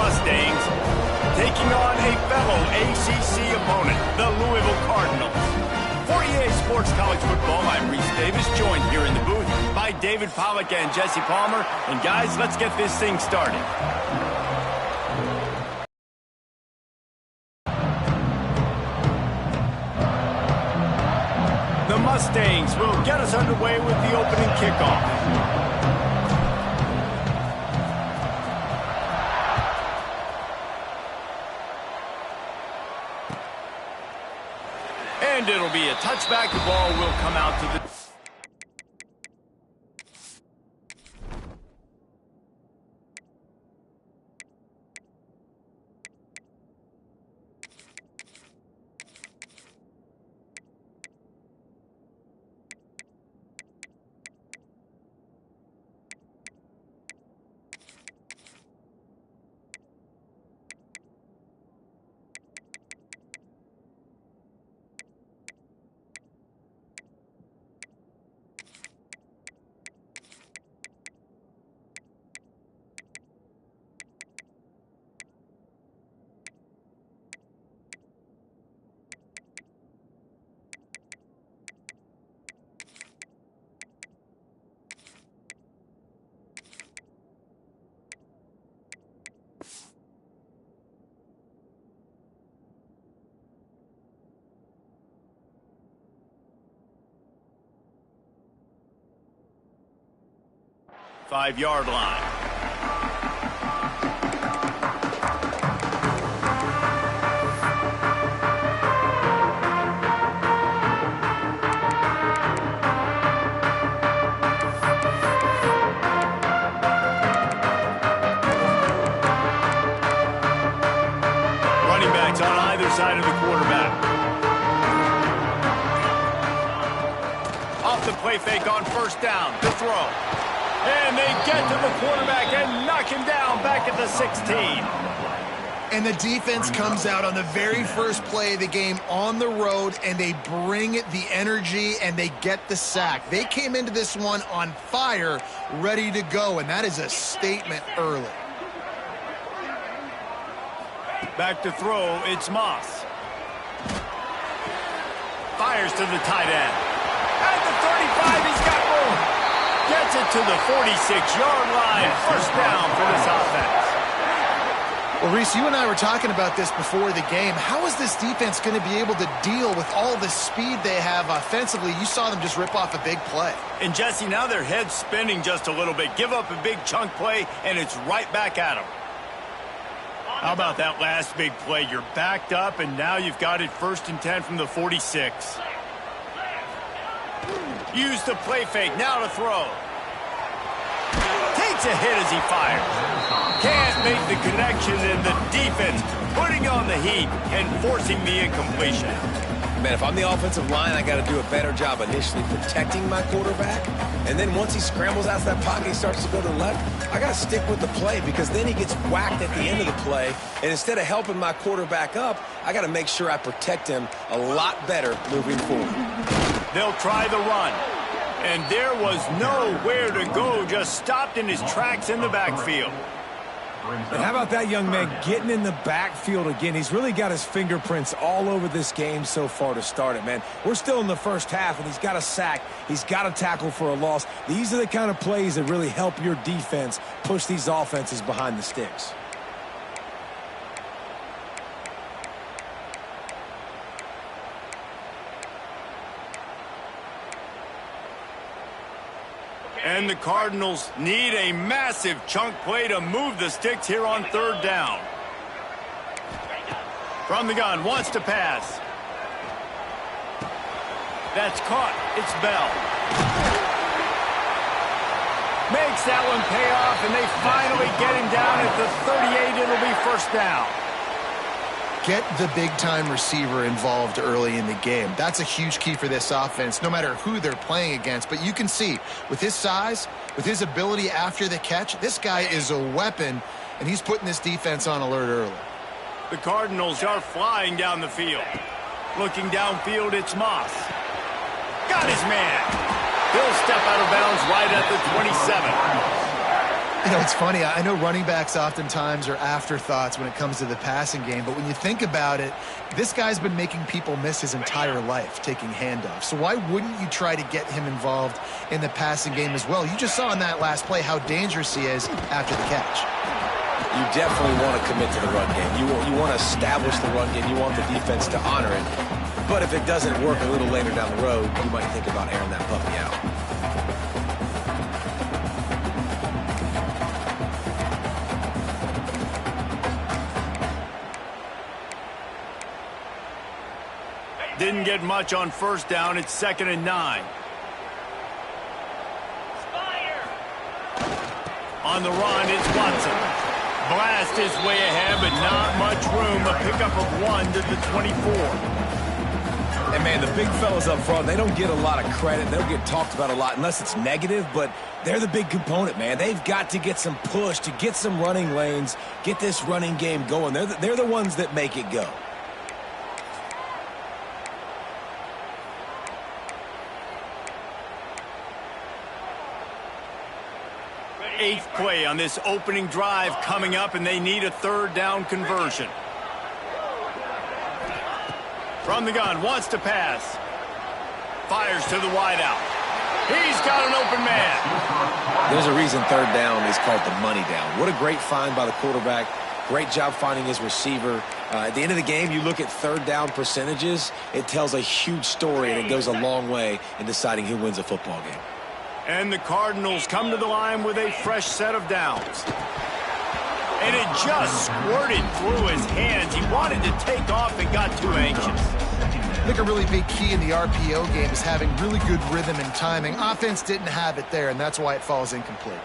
Mustangs taking on a fellow ACC opponent, the Louisville Cardinals. For EA Sports College Football, I'm Reese Davis, joined here in the booth by David Pollack and Jesse Palmer. And guys, let's get this thing started. The Mustangs will get us underway with the opening kickoff. And it'll be a touchback. The ball will come out to the... Five-yard line. Running backs on either side of the quarterback. Off the play fake on first down. The throw. And they get to the quarterback and knock him down back at the 16. And the defense comes out on the very first play of the game on the road, and they bring the energy, and they get the sack. They came into this one on fire, ready to go, and that is a statement early. Back to throw, it's Moss. Fires to the tight end. At the 35, he's got room. Gets it to the 46-yard line. First down for this offense. Well, Reese, you and I were talking about this before the game. How is this defense going to be able to deal with all the speed they have offensively? You saw them just rip off a big play. And, Jesse, now their head's spinning just a little bit. Give up a big chunk play, and it's right back at them. How about that last big play? You're backed up, and now you've got it 1st and 10 from the 46. Use the play fake, now to throw. Takes a hit as he fires. Can't make the connection, and the defense putting on the heat and forcing the incompletion. Man, if I'm the offensive line, I got to do a better job initially protecting my quarterback. And then once he scrambles out of that pocket, he starts to go to the left, I got to stick with the play, because then he gets whacked at the end of the play. And instead of helping my quarterback up, I got to make sure I protect him a lot better moving forward. They'll try the run. And there was nowhere to go, just stopped in his tracks in the backfield. And how about that young man getting in the backfield again? He's really got his fingerprints all over this game so far to start it, man. We're still in the first half, and he's got a sack. He's got a tackle for a loss. These are the kind of plays that really help your defense push these offenses behind the sticks. And the Cardinals need a massive chunk play to move the sticks here on 3rd down. From the gun, wants to pass. That's caught. It's Bell. Makes that one pay off, and they finally get him down at the 38. It'll be first down. Get the big-time receiver involved early in the game. That's a huge key for this offense, no matter who they're playing against. But you can see, with his size, with his ability after the catch, this guy is a weapon, and he's putting this defense on alert early. The Cardinals are flying down the field. Looking downfield, it's Moss. Got his man. He'll step out of bounds right at the 27. You know, it's funny. I know running backs oftentimes are afterthoughts when it comes to the passing game, but when you think about it, this guy's been making people miss his entire life taking handoffs. So why wouldn't you try to get him involved in the passing game as well? You just saw in that last play how dangerous he is after the catch. You definitely want to commit to the run game. You want to establish the run game. You want the defense to honor it. But if it doesn't work a little later down the road, you might think about airing that puppy out. Didn't get much on first down. It's 2nd and 9. On the run, it's Watson. Blast his way ahead, but not much room. A pickup of 1 to the 24. And, man, the big fellas up front, they don't get a lot of credit. They don't get talked about a lot unless it's negative, but they're the big component, man. They've got to get some push, to get some running lanes, get this running game going. They're the ones that make it go. Eighth play on this opening drive coming up, and they need a 3rd down conversion. From the gun, wants to pass. Fires to the wideout. He's got an open man. There's a reason 3rd down is called the money down. What a great find by the quarterback. Great job finding his receiver. At the end of the game, you look at 3rd down percentages. It tells a huge story, and it goes a long way in deciding who wins a football game. And the Cardinals come to the line with a fresh set of downs. And it just squirted through his hands. He wanted to take off and got too anxious. I think a really big key in the RPO game is having really good rhythm and timing. Offense didn't have it there, and that's why it falls incomplete.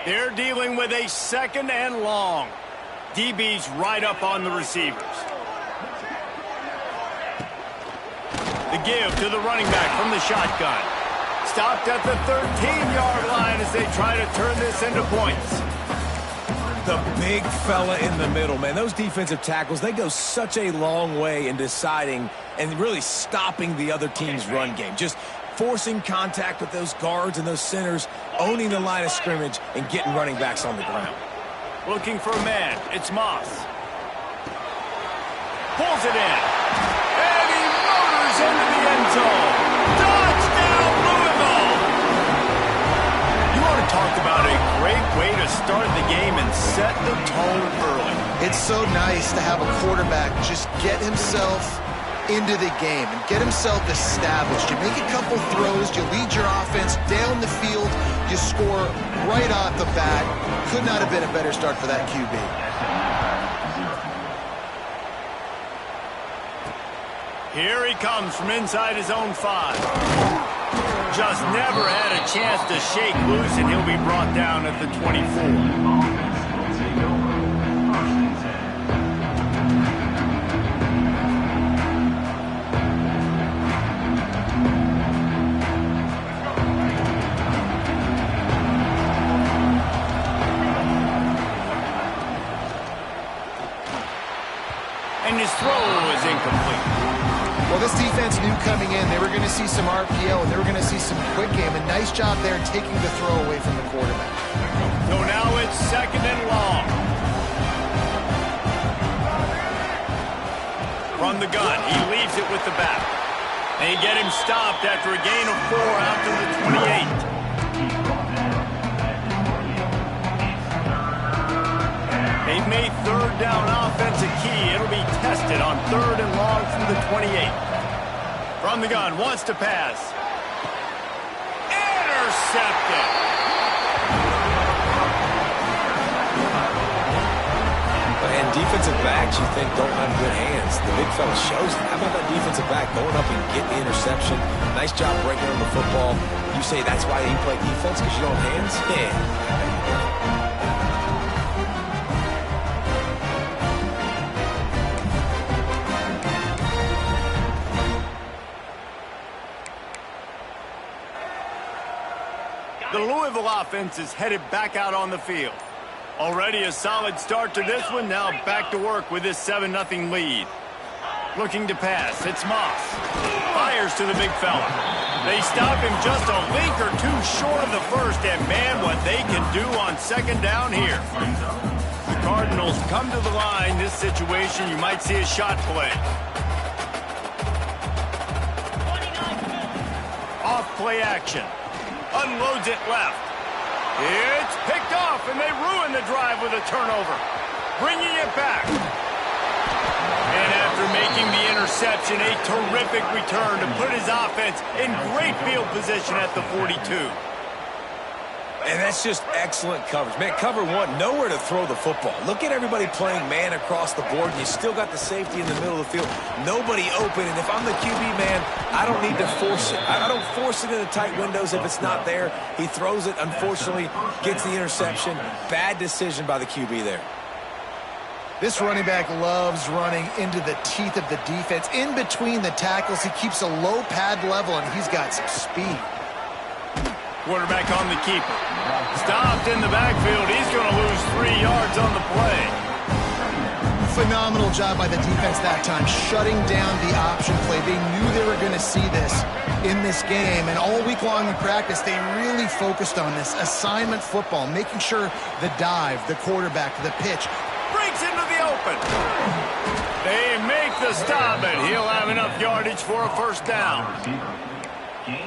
They're dealing with a 2nd and long. DB's right up on the receivers. The give to the running back from the shotgun. Stopped at the 13-yard line as they try to turn this into points. The big fella in the middle, man. Those defensive tackles, they go such a long way in deciding and really stopping the other team's run game. Just forcing contact with those guards and those centers, owning the line of scrimmage, and getting running backs on the ground. Looking for a man. It's Moss. Pulls it in. And he motors into the end zone. Touchdown, Louisville! You want to talk about a great way to start the game and set the tone early. It's so nice to have a quarterback just get himself into the game and get himself established. You make a couple throws, you lead your offense down the field, you score right off the bat. Could not have been a better start for that QB. Here he comes from inside his own 5. Just never had a chance to shake loose, and he'll be brought down at the 24. And his throw is incomplete. Well, this defense knew coming in they were going to see some RPO and they were going to see some quick game. A nice job there taking the throw away from the quarterback. So now it's 2nd and long. From the gun, he leaves it with the back. They get him stopped after a gain of 4 out to the 28. They've made 3rd down offense a key. It'll be tested on 3rd and long from the 28. From the gun, wants to pass. Intercepted. And defensive backs you think don't have good hands. The big fella shows it. How about that defensive back going up and getting the interception? Nice job breaking on the football. You say that's why you play defense, because you don't have hands? Yeah. The Louisville offense is headed back out on the field. Already a solid start to this one. Now back to work with this 7-0 lead. Looking to pass. It's Moss. Fires to the big fella. They stop him just a link or two short of the first, and man, what they can do on second down here. The Cardinals come to the line. This situation, you might see a shot play. Off play action. Unloads it left. It's picked off, and they ruin the drive with a turnover. Bringing it back. And after making the interception, a terrific return to put his offense in great field position at the 42. And that's just excellent coverage. Man, cover one, nowhere to throw the football. Look at everybody playing man across the board, and you still got the safety in the middle of the field. Nobody open, and if I'm the QB, man, I don't need to force it. I don't force it into tight windows if it's not there. He throws it, unfortunately, gets the interception. Bad decision by the QB there. This running back loves running into the teeth of the defense. In between the tackles, he keeps a low pad level, and he's got some speed. Quarterback on the keeper. Stopped in the backfield. He's going to lose 3 yards on the play. Phenomenal job by the defense that time, shutting down the option play. They knew they were going to see this in this game, and all week long in practice, they really focused on this assignment football, making sure the dive, the quarterback, the pitch, Breaks into the open. They make the stop, and he'll have enough yardage for a first down.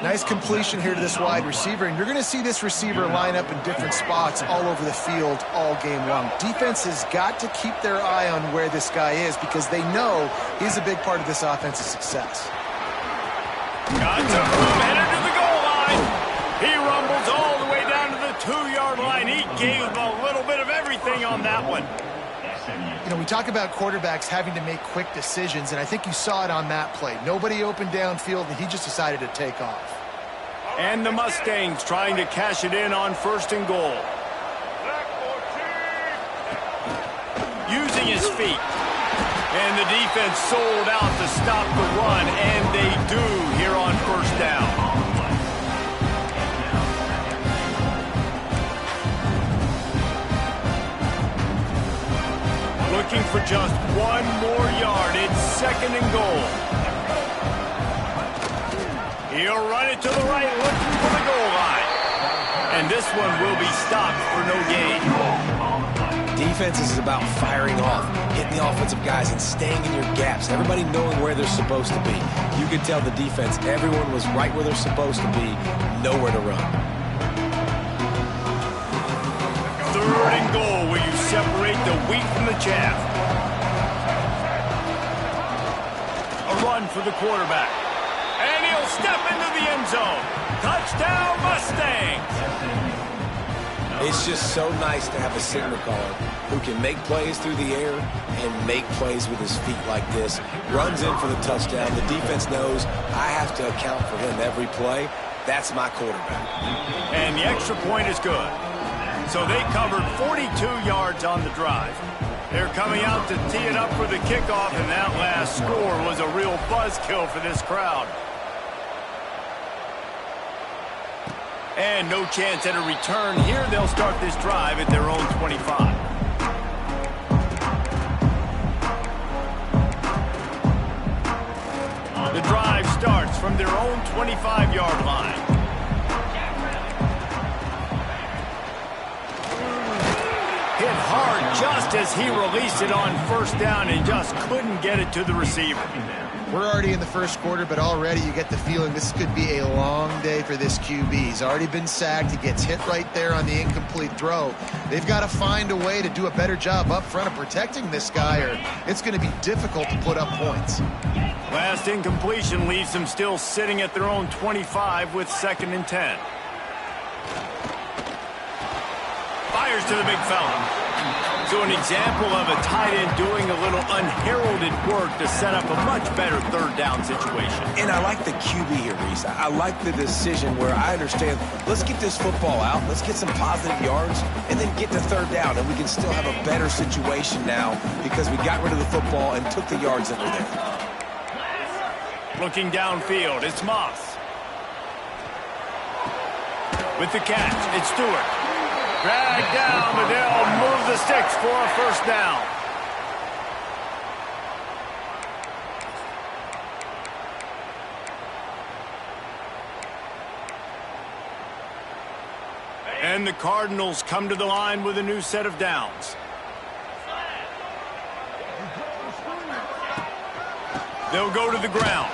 Nice completion here to this wide receiver, and you're going to see this receiver line up in different spots all over the field all game long. Defense has got to keep their eye on where this guy is because they know he's a big part of this offense's success. Got some room, headed to the goal line. He rumbles all the way down to the 2-yard line. He gave a little bit of everything on that one. You know, we talk about quarterbacks having to make quick decisions, and I think you saw it on that play. Nobody opened downfield, and he just decided to take off. And the Mustangs trying to cash it in on 1st and goal. Using his feet. And the defense sold out to stop the run, and they do here on 1st down. Looking for just 1 more yard. It's 2nd and goal. He'll run it to the right, looking for the goal line. And this one will be stopped for no gain. Defense is about firing off, hitting the offensive guys, and staying in your gaps. Everybody knowing where they're supposed to be. You could tell the defense, everyone was right where they're supposed to be, nowhere to run. 3rd and goal, where you separate the wheat from the chaff. A run for the quarterback. And he'll step into the end zone. Touchdown, Mustangs! It's just so nice to have a signal caller who can make plays through the air and make plays with his feet like this. Runs in for the touchdown. The defense knows I have to account for him every play. That's my quarterback. And the extra point is good. So they covered 42 yards on the drive. They're coming out to tee it up for the kickoff, and that last score was a real buzzkill for this crowd. And no chance at a return here. They'll start this drive at their own 25. The drive starts from their own 25-yard line. Hit hard just as he released it on 1st down and just couldn't get it to the receiver. We're already in the first quarter, but already you get the feeling this could be a long day for this QB. He's already been sacked. He gets hit right there on the incomplete throw. They've got to find a way to do a better job up front of protecting this guy, or it's going to be difficult to put up points. Last incompletion leaves them still sitting at their own 25 with 2nd and 10. Fires to the big fella. So an example of a tight end doing a little unheralded work to set up a much better 3rd down situation. And I like the QB here, Reese. I like the decision where I understand, let's get this football out, let's get some positive yards, and then get to 3rd down, and we can still have a better situation now because we got rid of the football and took the yards that were there. Looking downfield, it's Moss. With the catch, it's Stewart. Dragged down, but they'll move the sticks for a 1st down. And the Cardinals come to the line with a new set of downs. They'll go to the ground.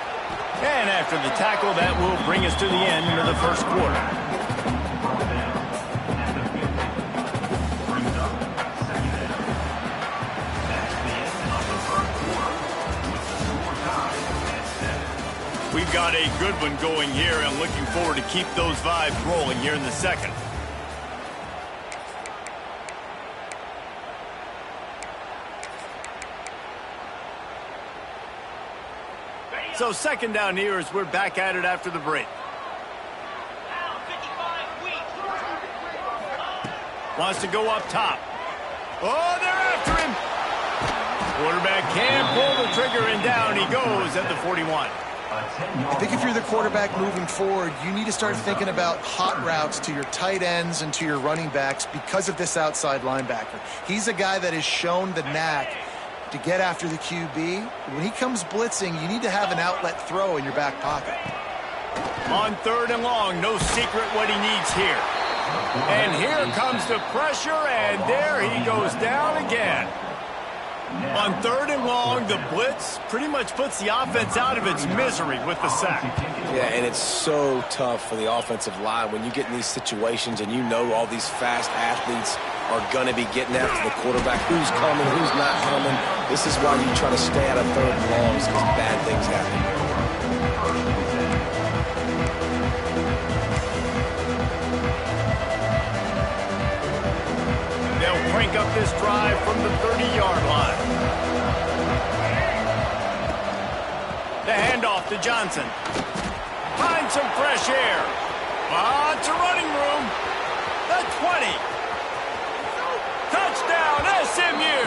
And after the tackle, that will bring us to the end of the first quarter. We've got a good one going here and looking forward to keep those vibes rolling here in the second. So second down here as we're back at it after the break. Wants to go up top. Oh, they're after him. Quarterback can't pull the trigger, and down he goes at the 41. I think if you're the quarterback moving forward, you need to start thinking about hot routes to your tight ends and to your running backs because of this outside linebacker. He's a guy that has shown the knack to get after the QB. When he comes blitzing, you need to have an outlet throw in your back pocket. On third and long, no secret what he needs here. And here comes the pressure, and there he goes down again. On third and long, the blitz pretty much puts the offense out of its misery with the sack. Yeah, and it's so tough for the offensive line when you get in these situations and you know all these fast athletes are going to be getting after the quarterback. Who's coming, who's not coming. This is why you try to stay out of third and longs because bad things happen. Crank up this drive from the 30-yard line. The handoff to Johnson. Find some fresh air. To running room. The 20. Touchdown, SMU.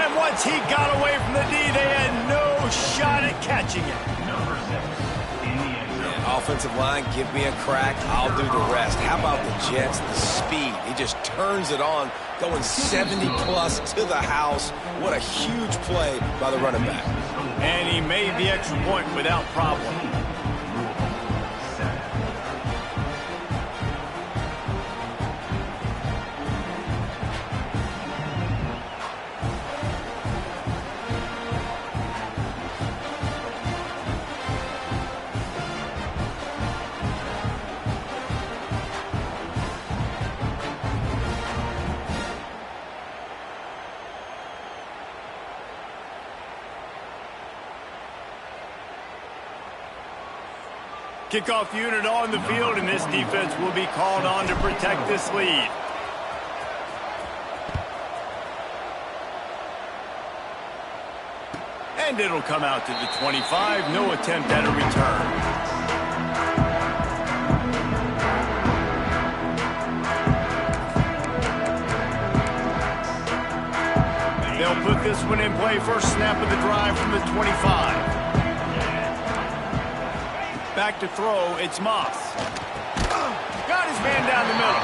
And once he got away from the D, they had no shot at catching it. Offensive line, give me a crack, I'll do the rest. How about the Jets, the speed? He just turns it on, going 70-plus to the house. What a huge play by the running back. And he made the extra point without problem. Kickoff unit on the field, and this defense will be called on to protect this lead. And it'll come out to the 25. No attempt at a return. They'll put this one in play. First snap of the drive from the 25. Back to throw, it's Moss. Got his man down the middle.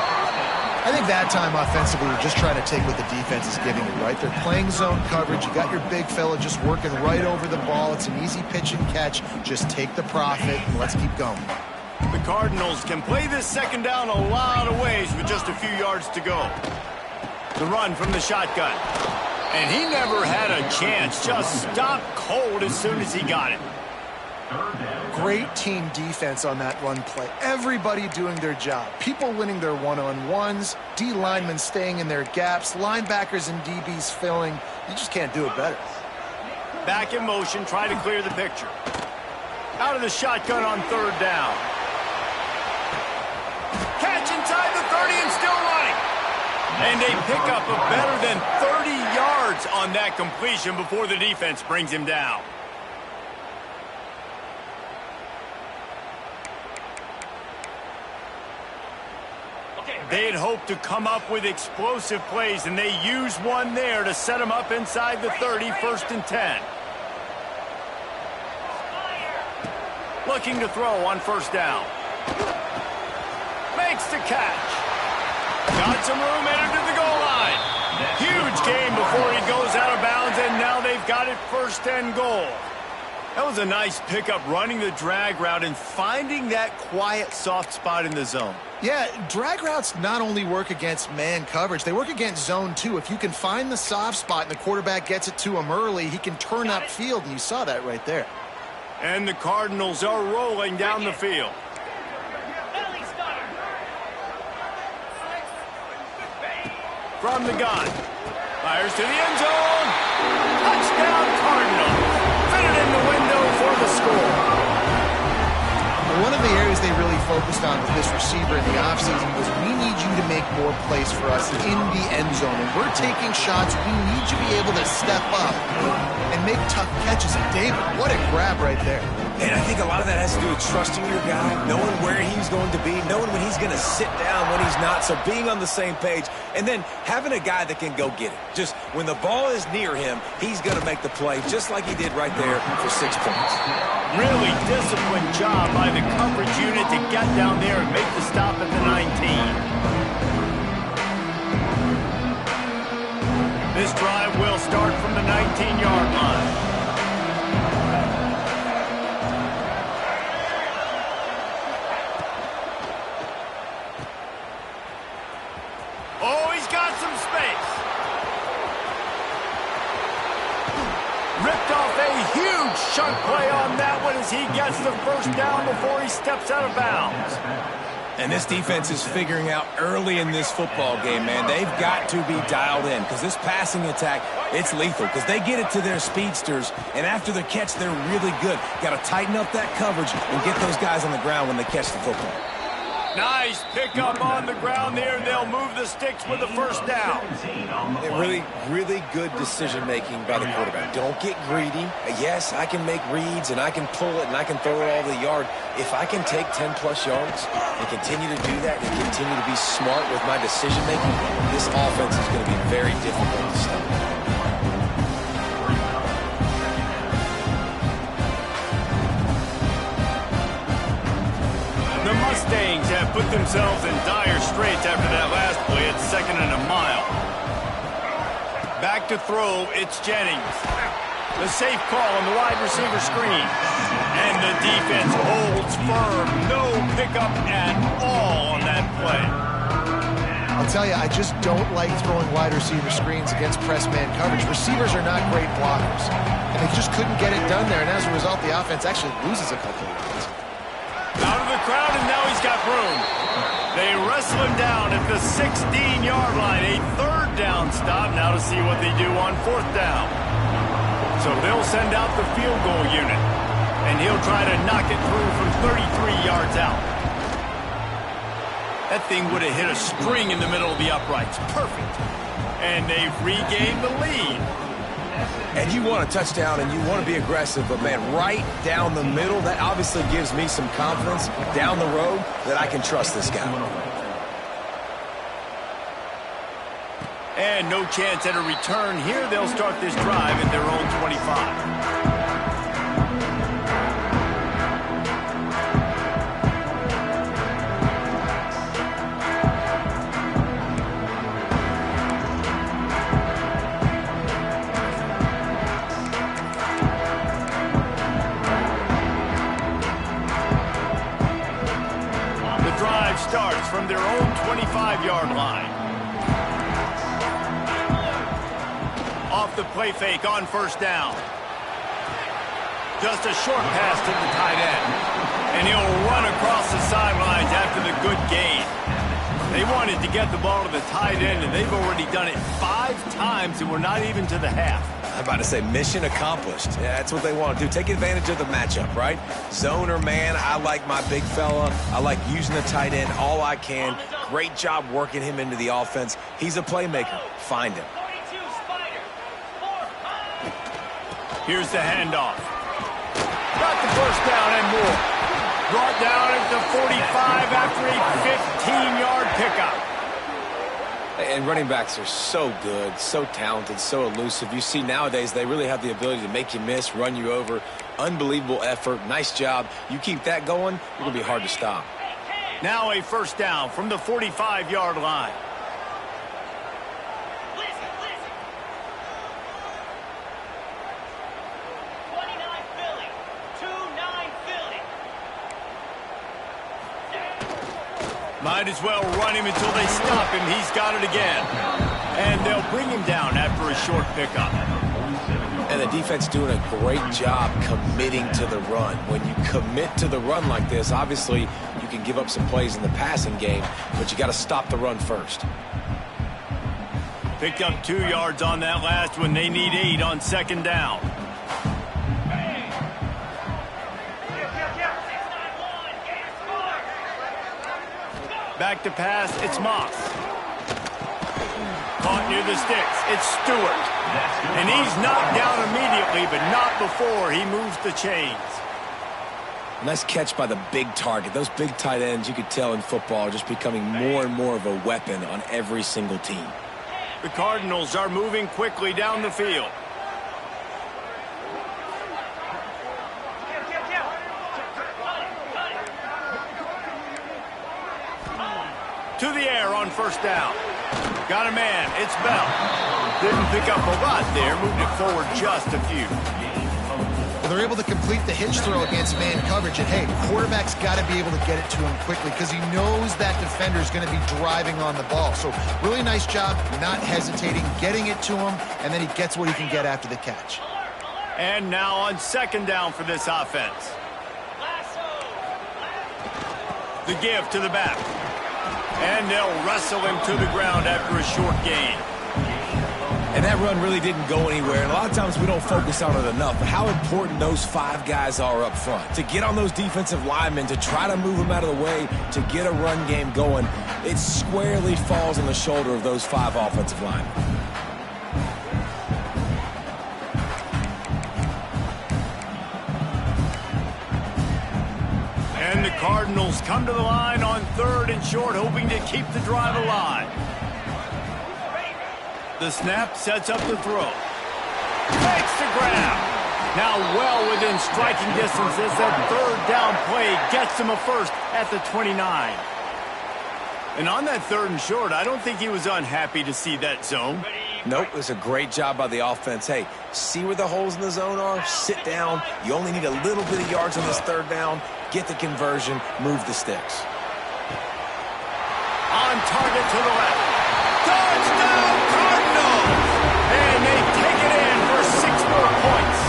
I think that time offensively, we're just trying to take what the defense is giving you, right? They're playing zone coverage. You got your big fella just working right over the ball. It's an easy pitch and catch. Just take the profit and let's keep going. The Cardinals can play this second down a lot of ways with just a few yards to go. The run from the shotgun. And he never had a chance. Just stopped cold as soon as he got it. Great team defense on that run play. Everybody doing their job. People winning their one-on-ones, D linemen staying in their gaps, linebackers and DBs filling. You just can't do it better. Back in motion, try to clear the picture. Out of the shotgun on third down. Catch inside the 30 and still running. And a pickup of better than 30 yards on that completion before the defense brings him down. They'd hoped to come up with explosive plays, and they used one there to set them up inside the 30, first and 10. Looking to throw on first down. Makes the catch. Got some room, entered to the goal line. Huge game before he goes out of bounds, and now they've got it first and goal. That was a nice pickup, running the drag route and finding that quiet, soft spot in the zone. Yeah, drag routes not only work against man coverage, they work against zone too. If you can find the soft spot and the quarterback gets it to him early, he can turn upfield, and you saw that right there. And the Cardinals are rolling down the field. From the gun. Fires to the end zone. Touchdown, Cardinals. Fitted in the window for the score. One of the areas they really focused on with this receiver in the offseason was, we need you to make more plays for us in the end zone. When we're taking shots, we need you to be able to step up and make tough catches. And David, what a grab right there. And I think a lot of that has to do with trusting your guy, knowing where he's going to be, knowing when he's going to sit down, when he's not, so being on the same page, and then having a guy that can go get it. Just when the ball is near him, he's going to make the play, just like he did right there for 6 points. Really disciplined job by the coverage unit to get down there and make the stop at the 19. This drive will start from the 19-yard line. Oh, he's got some space. Ripped off a huge chunk play on that one as he gets the first down before he steps out of bounds. And this defense is figuring out early in this football game, man. They've got to be dialed in because this passing attack, it's lethal because they get it to their speedsters, and after the catch, they're really good. Got to tighten up that coverage and get those guys on the ground when they catch the football. Nice pickup on the ground there. They'll move the sticks with the first down. Really, really good decision-making by the quarterback. Don't get greedy. Yes, I can make reads, and I can pull it, and I can throw it all the yard. If I can take 10-plus yards and continue to do that and continue to be smart with my decision-making, this offense is going to be very difficult to stop. The Mustangs have put themselves in dire straits after that last play at 2nd and a mile. Back to throw, it's Jennings. The safe call on the wide receiver screen. And the defense holds firm. No pickup at all on that play. I'll tell you, I just don't like throwing wide receiver screens against press man coverage. Receivers are not great blockers, and they just couldn't get it done there, and as a result, the offense actually loses a couple of yards. Out of the crowd, and now he's got room. They wrestle him down at the 16-yard line. A third down stop. Now to see what they do on 4th down. So they'll send out the field goal unit, and he'll try to knock it through from 33 yards out. That thing would have hit a spring in the middle of the uprights. Perfect. And they've regained the lead. And you want a touchdown and you want to be aggressive, but, man, right down the middle, that obviously gives me some confidence down the road that I can trust this guy. And no chance at a return here. They'll start this drive at their own 25. Starts from their own 25-yard line. Off the play fake on 1st down. Just a short pass to the tight end. And he'll run across the sidelines after the good gain. They wanted to get the ball to the tight end, and they've already done it 5 times, and we're not even to the half. I'm about to say mission accomplished. Yeah, that's what they want to do. Take advantage of the matchup, right? Zone or man, I like my big fella. I like using the tight end all I can. Great job working him into the offense. He's a playmaker. Find him. Here's the handoff. Got the first down and more. Brought down at the 45 after a 15-yard pickup. And running backs are so good, so talented, so elusive. You see nowadays they really have the ability to make you miss, run you over. Unbelievable effort. Nice job. You keep that going, you're going to be hard to stop. Now a 1st down from the 45-yard line. Might as well run him until they stop him. He's got it again. And they'll bring him down after a short pickup. And the defense doing a great job committing to the run. When you commit to the run like this, obviously you can give up some plays in the passing game, but you got to stop the run first. Picked up 2 yards on that last one. They need 8 on second down. Back to pass, it's Moss. Caught near the sticks, it's Stewart. And he's knocked down immediately, but not before he moves the chains. Nice catch by the big target. Those big tight ends, you could tell in football, are just becoming more and more of a weapon on every single team. The Cardinals are moving quickly down the field. To the air on first down. Got a man. It's Bell. Didn't pick up a lot there. Moved it forward just a few. Well, they're able to complete the hitch throw against man coverage. And, hey, quarterback's got to be able to get it to him quickly because he knows that defender is going to be driving on the ball. So really nice job not hesitating, getting it to him, and then he gets what he can get after the catch. And now on second down for this offense. The give to the back. And they'll wrestle him to the ground after a short gain. And that run really didn't go anywhere. And a lot of times we don't focus on it enough. But how important those 5 guys are up front. To get on those defensive linemen, to try to move them out of the way, to get a run game going, it squarely falls on the shoulder of those 5 offensive linemen. And the Cardinals come to the line on 3rd and short, hoping to keep the drive alive. The snap sets up the throw. Takes the grab. Now well within striking distance as that 3rd down play gets him a first at the 29. And on that 3rd and short, I don't think he was unhappy to see that zone. Nope, it was a great job by the offense. Hey, see where the holes in the zone are? Sit down. You only need a little bit of yards on this 3rd down. Get the conversion, move the sticks. On target to the left. Touchdown Cardinals! And they take it in for 6 more points.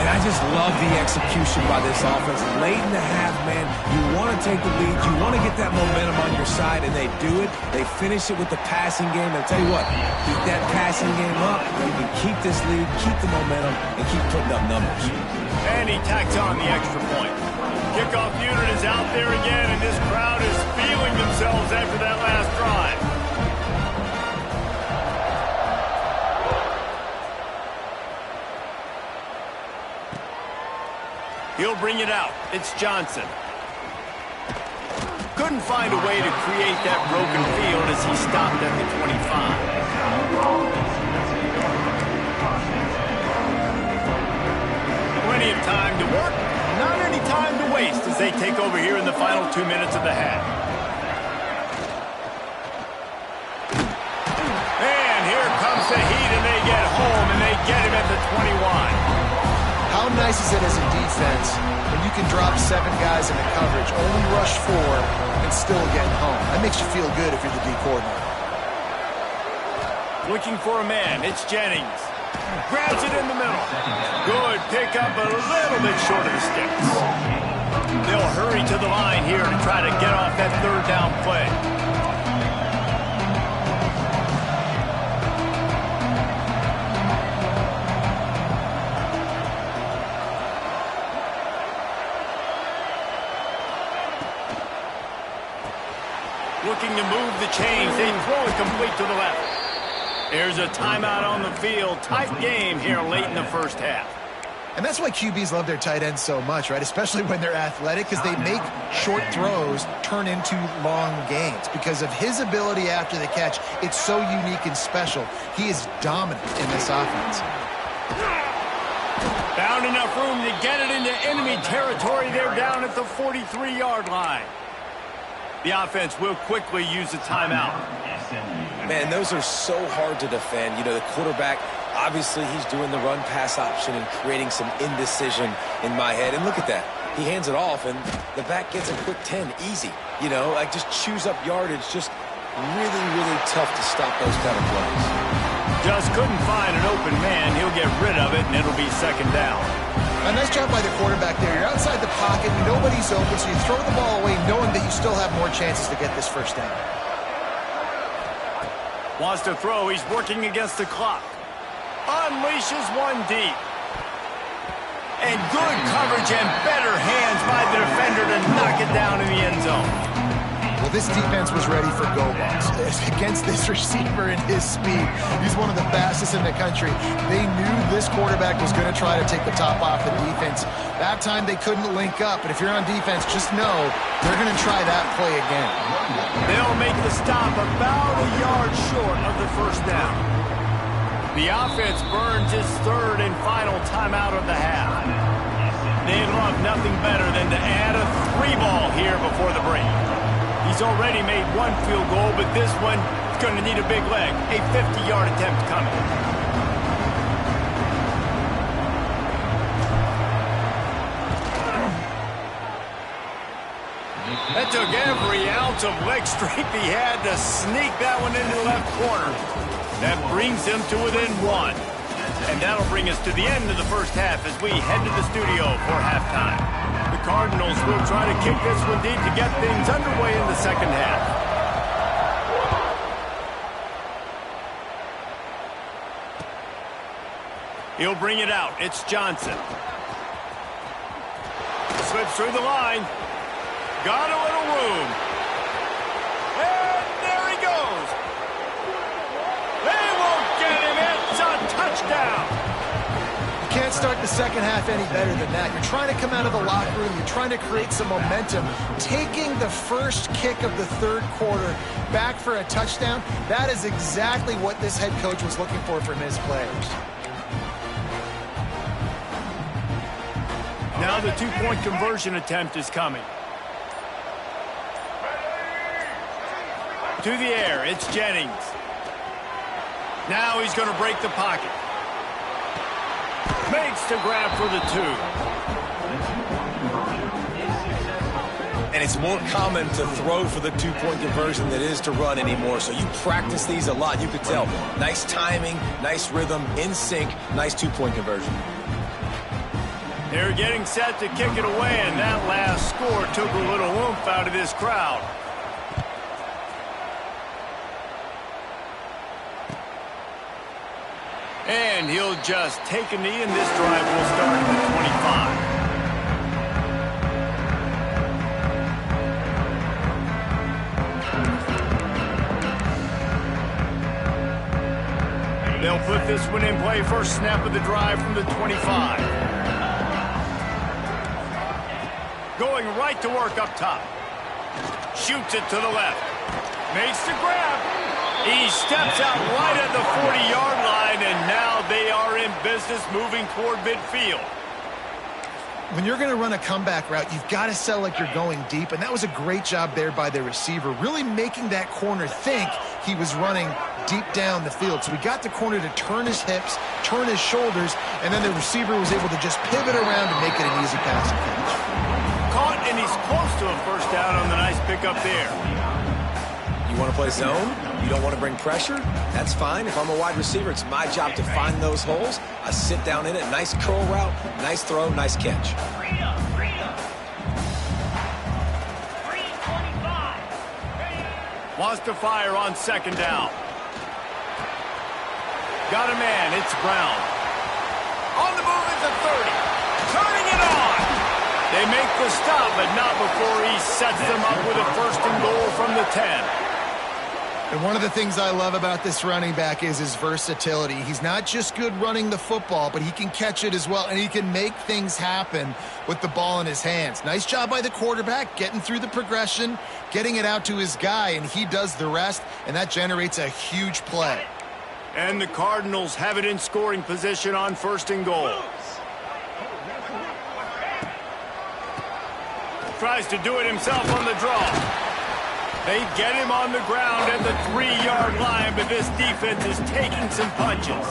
And I just love the execution by this offense. Late in the half, man, you want to take the lead. You want to get that momentum on your side, and they do it. They finish it with the passing game. And I'll tell you what, keep that passing game up. You can keep this lead, keep the momentum, and keep putting up numbers. And he tacks on the extra point. Kickoff unit is out there again, and this crowd is feeling themselves after that last drive. He'll bring it out. It's Johnson. Couldn't find a way to create that broken field as he stopped at the 25. Plenty of time to work, not any time to waste as they take over here in the final 2 minutes of the half. And here comes the heat, and they get home, and they get him at the 21. How nice is it as a defense when you can drop 7 guys in the coverage, only rush 4, and still get home? That makes you feel good if you're the D coordinator. Looking for a man, it's Jennings. Grabs it in the middle. Good pickup, a little bit short of the sticks. They'll hurry to the line here to try to get off that 3rd down play. Looking to move the chains. They throw it complete to the left. There's a timeout on the field. Tight game here late in the first half. And that's why QBs love their tight ends so much, right? Especially when they're athletic, because they make short throws turn into long gains. Because of his ability after the catch, it's so unique and special. He is dominant in this offense. Found enough room to get it into enemy territory. They're down at the 43-yard line. The offense will quickly use a timeout. Man, those are so hard to defend. You know, the quarterback, obviously he's doing the run-pass option and creating some indecision in my head. And look at that. He hands it off, and the back gets a quick 10, easy. you know, like just chews up yardage. Just really, really tough to stop those kind of plays. Just couldn't find an open man. He'll get rid of it, and it'll be second down. A nice job by the quarterback there. You're outside the pocket, nobody's open, so you throw the ball away knowing that you still have more chances to get this first down. Wants to throw. He's working against the clock. Unleashes one deep. And good coverage and better hands by the defender to knock it down in the end zone. Well, this defense was ready for go balls. Against this receiver and his speed, he's one of the fastest in the country. They knew this quarterback was going to try to take the top off the defense. That time they couldn't link up, but if you're on defense, just know they're going to try that play again. They'll make the stop about a yard short of the first down. The offense burns its third and final timeout of the half. They'd love nothing better than to add a 3-ball here before the break. He's already made one field goal, but this one is going to need a big leg. A 50-yard attempt coming. That took every ounce of leg strength he had to sneak that one into the left corner. That brings him to within one. And that'll bring us to the end of the first half as we head to the studio for halftime. The Cardinals will try to kick this one deep to get things underway in the second half. He'll bring it out. It's Johnson. Slips through the line. Got a little room. And there he goes. They won't get him. It's a touchdown. You can't start the second half any better than that. You're trying to come out of the locker room. You're trying to create some momentum. Taking the first kick of the third quarter back for a touchdown, that is exactly what this head coach was looking for from his players. Now the two-point conversion attempt is coming. To the air, it's Jennings. Now he's going to break the pocket. Makes the grab for the 2. And it's more common to throw for the two-point conversion than it is to run anymore. So you practice these a lot. You could tell. Nice timing, nice rhythm, in sync, nice two-point conversion. They're getting set to kick it away, and that last score took a little oomph out of this crowd. And he'll just take a knee, and this drive will start at the 25. They'll put this one in play. First snap of the drive from the 25. Going right to work up top. Shoots it to the left. Makes the grab. He steps out right at the 40-yard line, and now they are in business moving toward midfield. When you're going to run a comeback route, you've got to sell like you're going deep, and that was a great job there by the receiver, really making that corner think he was running deep down the field. So we got the corner to turn his hips, turn his shoulders, and then the receiver was able to just pivot around and make it an easy pass and catch. Caught, and he's close to a first down on the nice pickup there. You want to play zone? You don't want to bring pressure? That's fine. If I'm a wide receiver, it's my job to find those holes. I sit down in it. Nice curl route, nice throw, nice catch. Wants to fire on second down. Got a man. It's Brown. On the move at the 30. Turning it on. They make the stop, but not before he sets them up with a first and goal from the 10. And one of the things I love about this running back is his versatility. He's not just good running the football, but he can catch it as well, and he can make things happen with the ball in his hands. Nice job by the quarterback, getting through the progression, getting it out to his guy, and he does the rest, and that generates a huge play. And the Cardinals have it in scoring position on first and goal. Tries to do it himself on the draw. They get him on the ground at the 3-yard line, but this defense is taking some punches.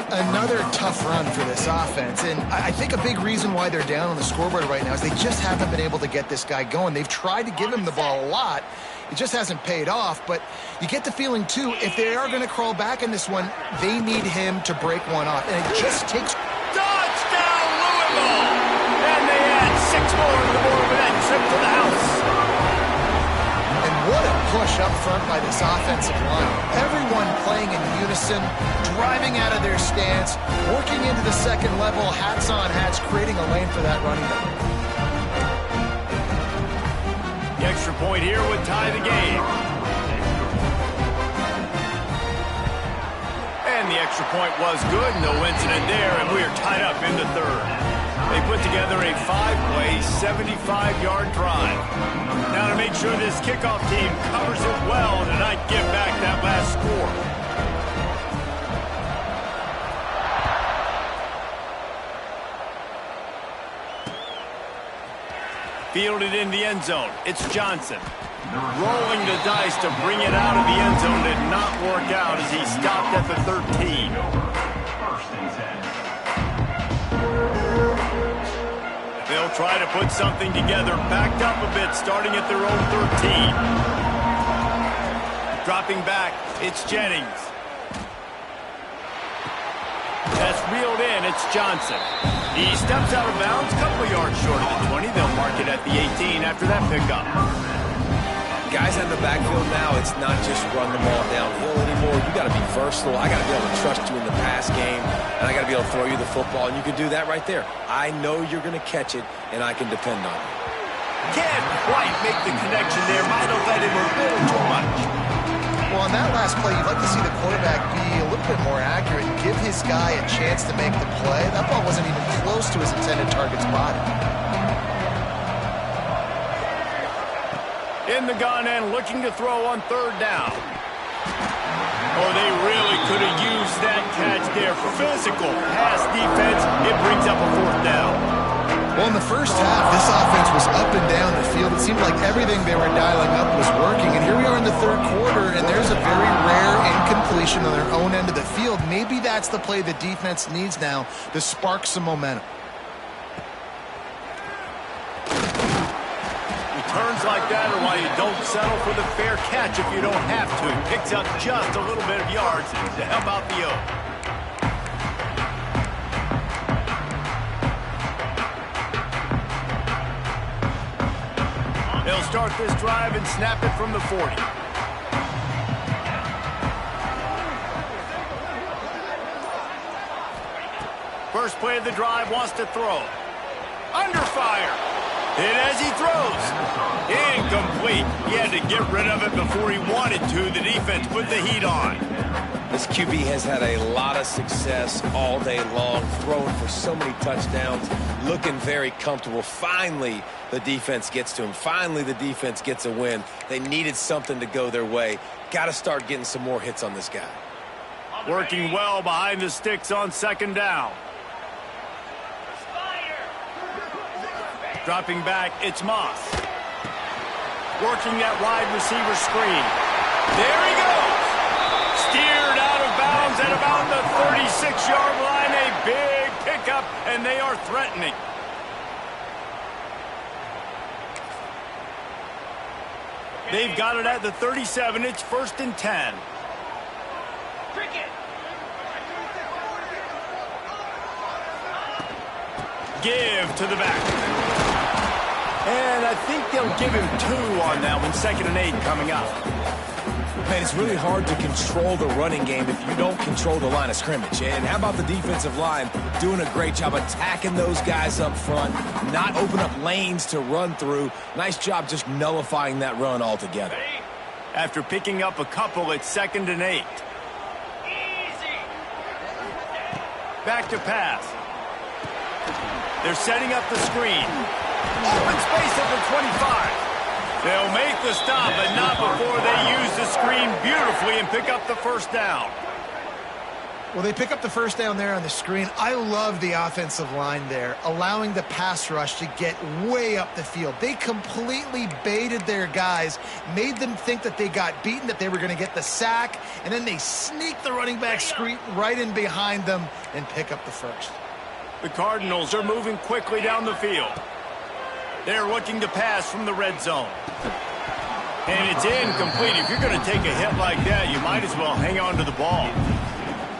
Another tough run for this offense, and I think a big reason why they're down on the scoreboard right now is they just haven't been able to get this guy going. They've tried to give him the ball a lot. It just hasn't paid off, but you get the feeling, too, if they are going to crawl back in this one, they need him to break one off, and it just takes... Touchdown, Louisville! And they add 6 more to the board with that trip to the house. And what a push up front by this offensive line. Everyone playing in unison, driving out of their stance, working into the second level, hats on hats, creating a lane for that running back. The extra point here would tie the game. And the extra point was good, no incident there, and we are tied up in the third. They put together a 5-play, 75-yard drive. Now to make sure this kickoff team covers it well to not give back that last score. Fielded in the end zone. It's Johnson. Rolling the dice to bring it out of the end zone did not work out as he stopped at the 13. They'll try to put something together, backed up a bit, starting at their own 13. Dropping back, it's Jennings. That's reeled in, it's Johnson. He steps out of bounds, a couple of yards short of the 20. They'll mark it at the 18 after that pickup. Guys in the backfield now, it's not just run the ball downhill anymore. You got to be versatile. I got to be able to trust you in the pass game, and I got to be able to throw you the football, and you can do that right there. I know you're going to catch it, and I can depend on it. Can't quite make the connection there. Might have let him a little too much. Well, on that last play, you'd like to see the quarterback be a little bit more accurate and give his guy a chance to make the play. That ball wasn't even close to his intended target's body. In the gun and looking to throw on third down. Oh, they really could have used that catch there. Physical pass defense. It brings up a fourth down. Well, in the first half, this offense was up and down the field. It seemed like everything they were dialing up was working. And here we are in the third quarter, and there's a very rare incompletion on their own end of the field. Maybe that's the play the defense needs now to spark some momentum. Turns like that are why you don't settle for the fair catch if you don't have to. Picks up just a little bit of yards to help out the O. They'll start this drive and snap it from the 40. First play of the drive, wants to throw. Under fire. Hit as he throws. Incomplete. He had to get rid of it before he wanted to. The defense put the heat on. This QB has had a lot of success all day long, throwing for so many touchdowns, looking very comfortable. Finally, the defense gets to him. Finally, the defense gets a win. They needed something to go their way. Got to start getting some more hits on this guy. Working well behind the sticks on second down. Dropping back, it's Moss. Working that wide receiver screen. There he goes. Steered out of bounds at about the 36-yard line. A big pickup, and they are threatening. They've got it at the 37. It's 1st and 10. Give to the back. And I think they'll give him 2 on that one. 2nd and 8 coming up. Man, it's really hard to control the running game if you don't control the line of scrimmage. And how about the defensive line doing a great job attacking those guys up front, not open up lanes to run through. Nice job just nullifying that run altogether. After picking up a couple, it's 2nd and 8. Back to pass. They're setting up the screen. Open space at the 25. They'll make the stop, but not before they use the screen beautifully and pick up the first down. Well, they pick up the first down there on the screen. I love the offensive line there, allowing the pass rush to get way up the field. They completely baited their guys, made them think that they got beaten, that they were going to get the sack, and then they sneak the running back screen right in behind them and pick up the first. The Cardinals are moving quickly down the field. They're looking to pass from the red zone. And it's incomplete. If you're going to take a hit like that, you might as well hang on to the ball.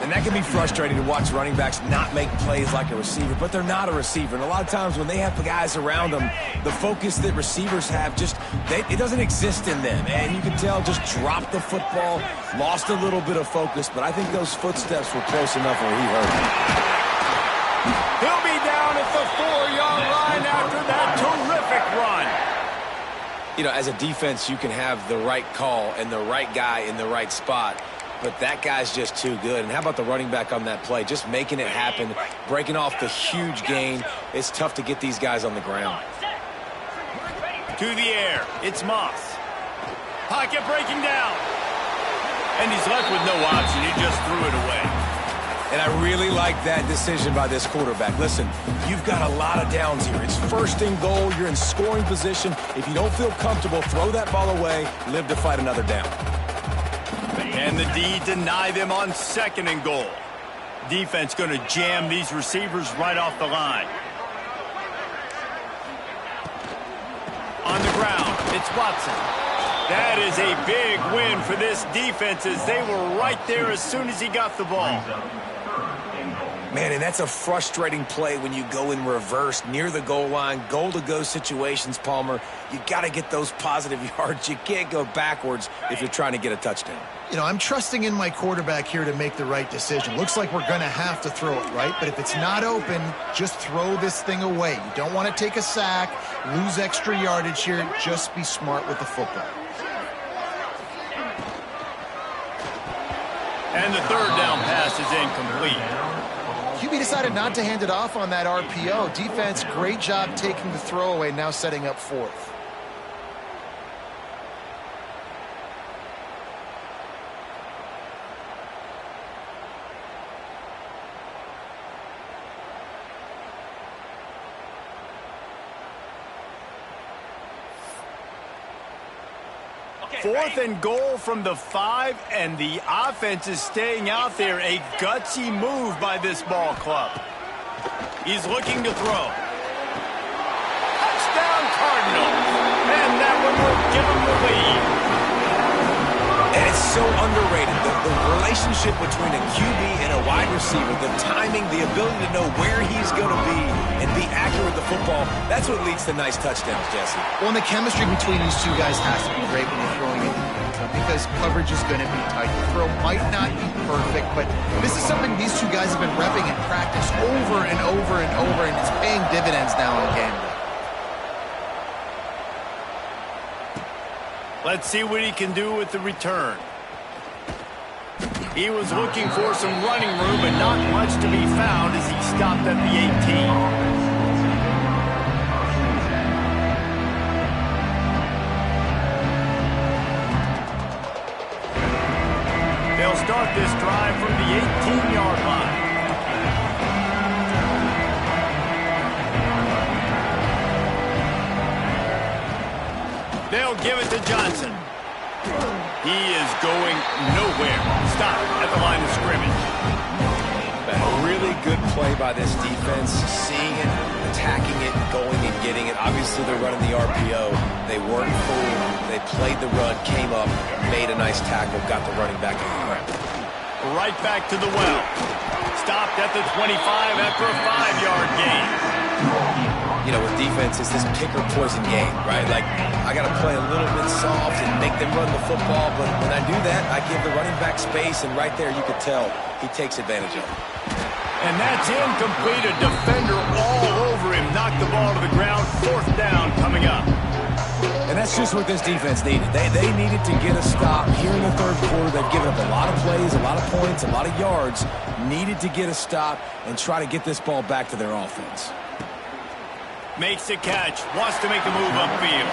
And that can be frustrating to watch running backs not make plays like a receiver, but they're not a receiver. And a lot of times when they have the guys around them, the focus that receivers have it doesn't exist in them. And you can tell just dropped the football, lost a little bit of focus, but I think those footsteps were close enough where he heard it. He'll be down at the 4-yard line after that terrific run. You know, as a defense, you can have the right call and the right guy in the right spot. But that guy's just too good. And how about the running back on that play? Just making it happen, breaking off the huge gain. It's tough to get these guys on the ground. To the air, it's Moss. Pocket breaking down. And he's left with no option. He just threw it away. And I really like that decision by this quarterback. Listen, you've got a lot of downs here. It's first and goal. You're in scoring position. If you don't feel comfortable, throw that ball away. Live to fight another down. And the D deny them on second and goal. Defense going to jam these receivers right off the line. On the ground, it's Watson. That is a big win for this defense as they were right there as soon as he got the ball. Man, and that's a frustrating play when you go in reverse near the goal line, goal-to-go situations, Palmer. You got to get those positive yards. You can't go backwards if you're trying to get a touchdown. You know, I'm trusting in my quarterback here to make the right decision. Looks like we're going to have to throw it, right? But if it's not open, just throw this thing away. You don't want to take a sack, lose extra yardage here. Just be smart with the football. And the third down pass is incomplete. QB decided not to hand it off on that RPO. Defense, great job taking the throwaway, now setting up fourth. Fourth and goal from the 5, and the offense is staying out there. A gutsy move by this ball club. He's looking to throw. Touchdown Cardinals. And that one will give him the lead. And it's so underrated. The relationship between a QB and a wide receiver, the timing, the ability to know where he's going to be and be accurate with the football, that's what leads to nice touchdowns, Jesse. Well, and the chemistry between these two guys has to be great when you're throwing it because coverage is going to be tight. The throw might not be perfect, but this is something these two guys have been repping in practice over and over and over, and it's paying dividends now on game day. Let's see what he can do with the return. He was looking for some running room, but not much to be found as he stopped at the 18. They'll start this drive from the 18-yard line. They'll give it to Johnson. He is going nowhere. Stop at the line of scrimmage. A really good play by this defense. Seeing it, attacking it, going and getting it. Obviously, they're running the RPO. They weren't fooled. They played the run, came up, made a nice tackle, got the running back in the ground. Right back to the well. Stopped at the 25 after a 5-yard gain. You know, with defense, it's this pick-or-poison game, right? Like, I got to play a little bit soft and make them run the football, but when I do that, I give the running back space, and right there you could tell he takes advantage of it. And that's incomplete. A defender all over him. Knocked the ball to the ground. Fourth down coming up. And that's just what this defense needed. They needed to get a stop here in the third quarter. They've given up a lot of plays, a lot of points, a lot of yards. Needed to get a stop and try to get this ball back to their offense. Makes the catch. Wants to make the move upfield.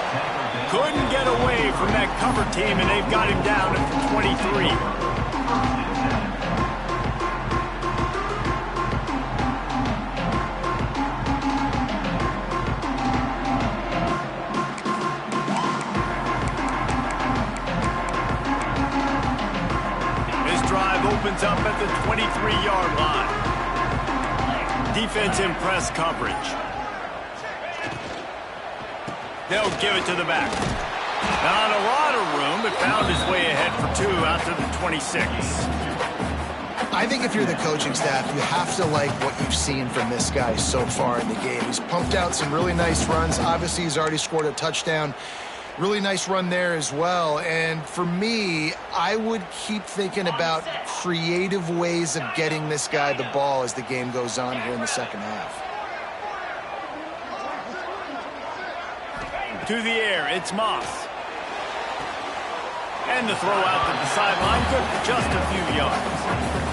Couldn't get away from that cover team, and they've got him down at the 23. 3-yard line. Defense in press coverage. They'll give it to the back. Not a lot of room, but found his way ahead for 2 out to the 26. I think if you're the coaching staff, you have to like what you've seen from this guy so far in the game. He's pumped out some really nice runs. Obviously, he's already scored a touchdown. Really nice run there as well. And for me, I would keep thinking about creative ways of getting this guy the ball as the game goes on here in the second half. To the air, it's Moss. And the throw out to the sideline, good for just a few yards.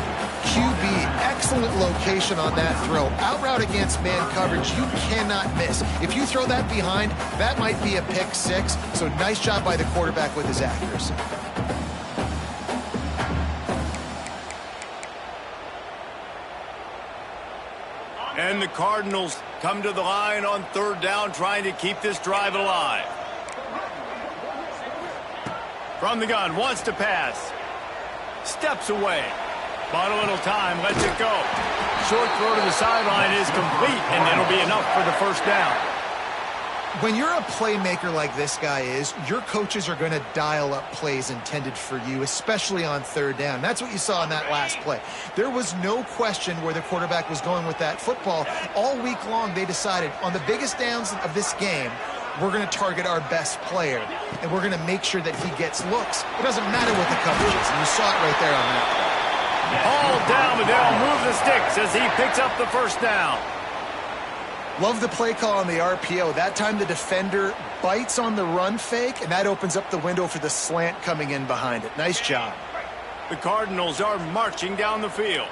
QB, excellent location on that throw. Out route against man coverage, you cannot miss. If you throw that behind, that might be a pick 6. So nice job by the quarterback with his accuracy. And the Cardinals come to the line on 3rd down, trying to keep this drive alive. From the gun, wants to pass. Steps away. Bought a little time, lets it go. Short throw to the sideline is complete, and it'll be enough for the first down. When you're a playmaker like this guy is, your coaches are going to dial up plays intended for you, especially on 3rd down. That's what you saw in that last play. There was no question where the quarterback was going with that football. All week long, they decided on the biggest downs of this game, we're going to target our best player, and we're going to make sure that he gets looks. It doesn't matter what the coverage is, and you saw it right there on that play. All down, but they'll move the sticks as he picks up the first down. Love the play call on the RPO. That time the defender bites on the run fake, and that opens up the window for the slant coming in behind it. Nice job. The Cardinals are marching down the field.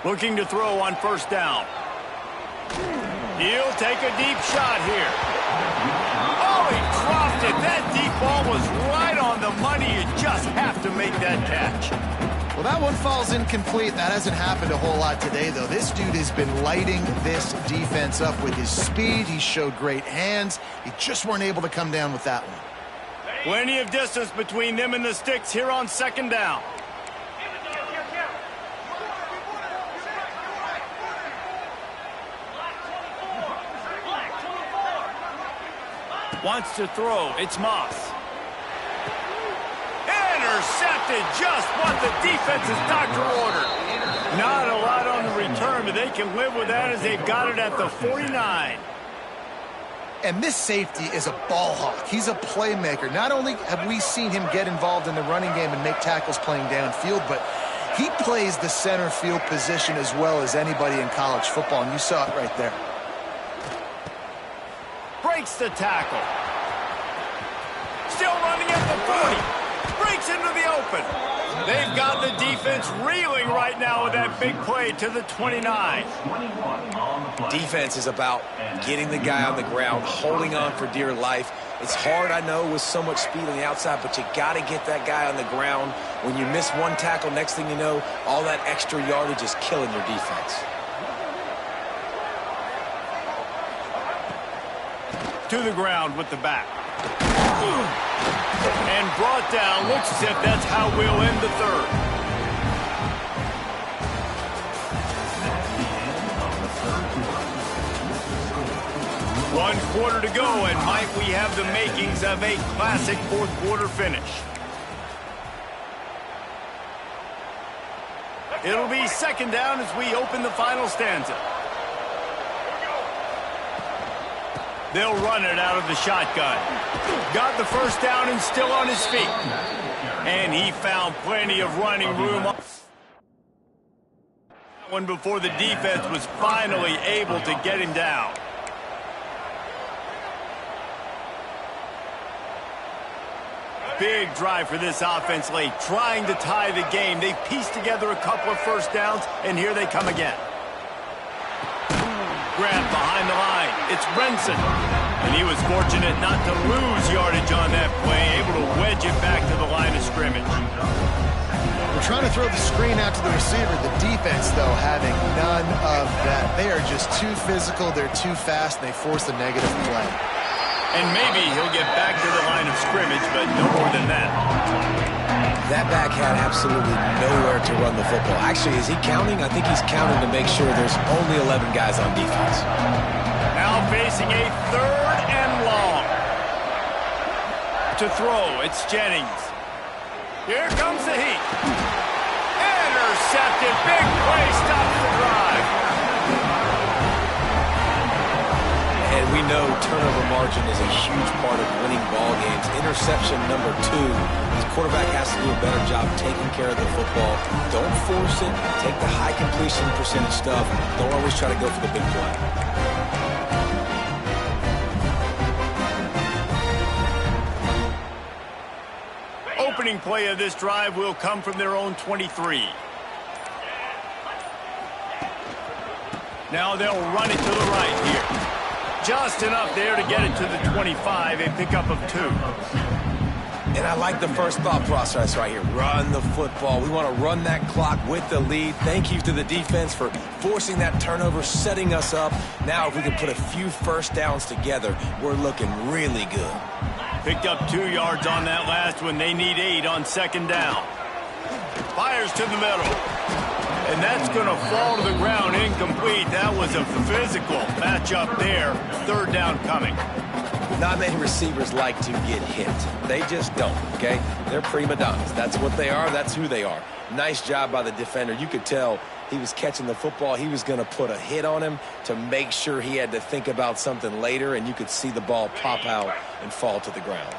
Looking to throw on 1st down. He'll take a deep shot here. Oh, he dropped it. That deep ball was right on the money. You just have to make that catch. Well, that one falls incomplete. That hasn't happened a whole lot today, though. This dude has been lighting this defense up with his speed. He showed great hands. He just weren't able to come down with that one. Plenty of distance between them and the sticks here on 2nd down. Wants to throw. It's Moss. Intercepted, just what the defense's doctor ordered. Not a lot on the return, but they can live with that as they've got it at the 49. And this safety is a ball hawk. He's a playmaker. Not only have we seen him get involved in the running game and make tackles playing downfield, but he plays the center field position as well as anybody in college football, and you saw it right there. Breaks the tackle. Still running at the 40. Breaks into the open. They've got the defense reeling right now with that big play to the 29. Defense is about getting the guy on the ground, holding on for dear life. It's hard, I know, with so much speed on the outside, but you got to get that guy on the ground. When you miss one tackle, next thing you know, all that extra yardage is killing your defense. To the ground with the back. And brought down. Looks as if that's how we'll end the 3rd. One quarter to go, and might we have the makings of a classic 4th quarter finish. It'll be 2nd down as we open the final stanza. They'll run it out of the shotgun. Got the 1st down and still on his feet. And he found plenty of running room. One before the defense was finally able to get him down. Big drive for this offense late, trying to tie the game. They've pieced together a couple of 1st downs, and here they come again. Grab behind the line. It's Renson. And he was fortunate not to lose yardage on that play, able to wedge it back to the line of scrimmage. We're trying to throw the screen out to the receiver. The defense, though, having none of that. They are just too physical, they're too fast, and they force the negative play. And maybe he'll get back to the line of scrimmage, but no more than that. That back had absolutely nowhere to run the football. Actually, is he counting? I think he's counting to make sure there's only 11 guys on defense. Now facing a 3rd and long. To throw, it's Jennings. Here comes the heat. Intercepted. Big play stops the drive. And we know turnover margin is a huge part of winning ball games. Interception number 2. His quarterback has to do a better job taking care of the football. Don't force it. Take the high completion percentage stuff. Don't always try to go for the big play. Opening play of this drive will come from their own 23. Now they'll run it to the right here. Just enough there to get it to the 25, a pickup of 2. And I like the first thought process right here. Run the football. We want to run that clock with the lead. Thank you to the defense for forcing that turnover, setting us up. Now if we can put a few first downs together, we're looking really good. Picked up 2 yards on that last one. They need 8 on 2nd down. Fires to the middle. And that's going to fall to the ground incomplete. That was a physical matchup there. 3rd down coming. Not many receivers like to get hit. They just don't, okay? They're prima donnas. That's what they are. That's who they are. Nice job by the defender. You could tell he was catching the football. He was going to put a hit on him to make sure he had to think about something later, and you could see the ball pop out and fall to the ground.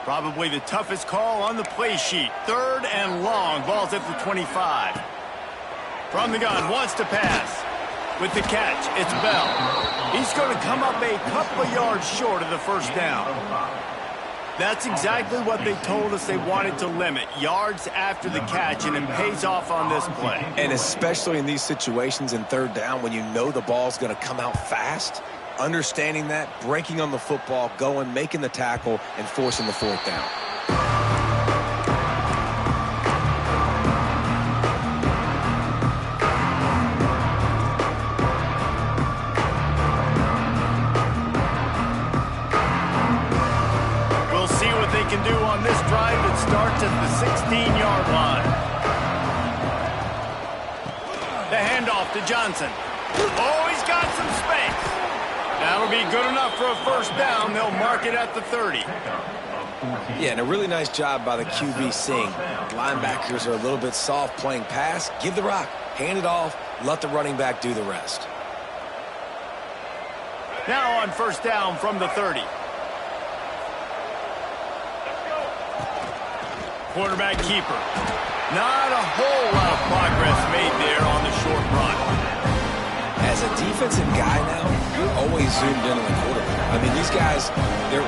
Probably the toughest call on the play sheet. 3rd and long. Ball's at the 25. From the gun, wants to pass. With the catch, it's Bell. He's going to come up a couple of yards short of the 1st down. That's exactly what they told us they wanted to limit. Yards after the catch, and it pays off on this play. And especially in these situations in 3rd down when you know the ball's going to come out fast, understanding that, breaking on the football, going, making the tackle, and forcing the 4th down. Can do on this drive that starts at the 16-yard line. The handoff to Johnson. Oh, he's got some space. That'll be good enough for a 1st down. They'll mark it at the 30. Yeah, and a really nice job by the QB seeing linebackers are a little bit soft playing pass. Give the rock, hand it off, let the running back do the rest. Now on 1st down from the 30. Quarterback keeper. Not a whole lot of progress made there on the short run. As a defensive guy now, you're always zoomed in on the quarterback. I mean, these guys,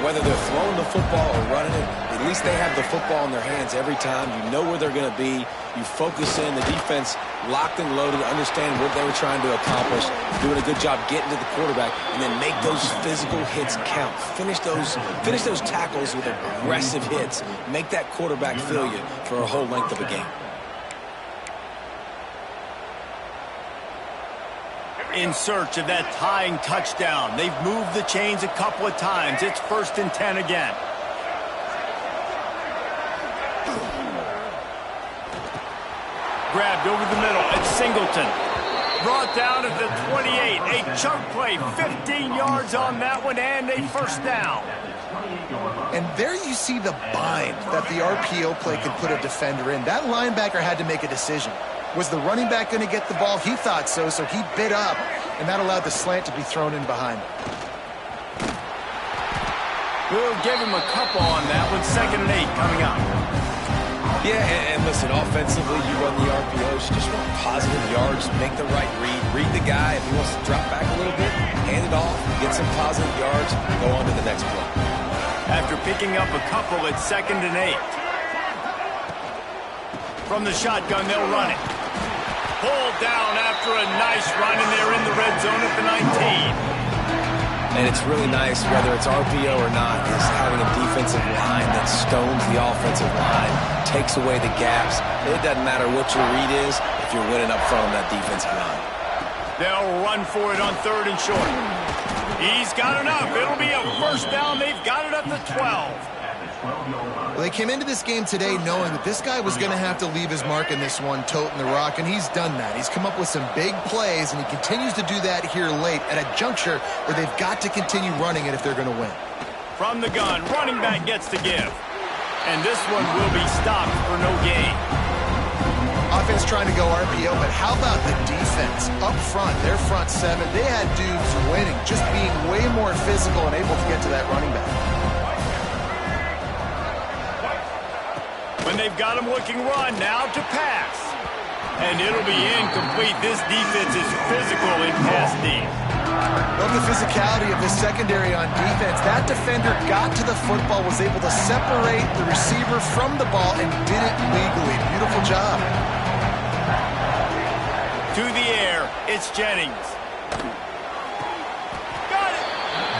whether they're throwing the football or running it, at least they have the football in their hands every time. You know where they're going to be. You focus in. The defense locked and loaded, understand what they were trying to accomplish, doing a good job getting to the quarterback, and then make those physical hits count. Finish those tackles with aggressive hits. Make that quarterback feel you for a whole length of a game. In search of that tying touchdown. They've moved the chains a couple of times. It's 1st and 10 again. Grabbed over the middle. It's Singleton. Brought down at the 28. A chunk play. 15 yards on that one and a 1st down. And there you see the bind that the RPO play can put a defender in. That linebacker had to make a decision. Was the running back going to get the ball? He thought so, so he bit up, and that allowed the slant to be thrown in behind. We'll give him a couple on that one. 2nd and 8 coming up. Yeah, and listen, offensively, you run the RPOs. You just want positive yards, make the right read. Read the guy. If he wants to drop back a little bit, hand it off, get some positive yards, go on to the next play. After picking up a couple, it's 2nd and 8. From the shotgun, they'll run it. Pulled down after a nice run, and they're in the red zone at the 19. And it's really nice, whether it's RPO or not, is having a defensive line that stones the offensive line, takes away the gaps. It doesn't matter what your read is if you're winning up front on that defensive line. They'll run for it on 3rd and short. He's got enough. It'll be a first down. They've got it up to 12. Well, they came into this game today knowing that this guy was going to have to leave his mark in this one, toting the rock, and he's done that. He's come up with some big plays, and he continues to do that here late at a juncture where they've got to continue running it if they're going to win. From the gun, running back gets to give. And this one will be stopped for no gain. Offense trying to go RPO, but how about the defense up front? Their front seven, they had dudes winning, just being way more physical and able to get to that running back. When they've got him looking run, now to pass. And it'll be incomplete. This defense is physical in pass deep. Love the physicality of the secondary on defense. That defender got to the football, was able to separate the receiver from the ball, and did it legally. Beautiful job. To the air, it's Jennings. Got it!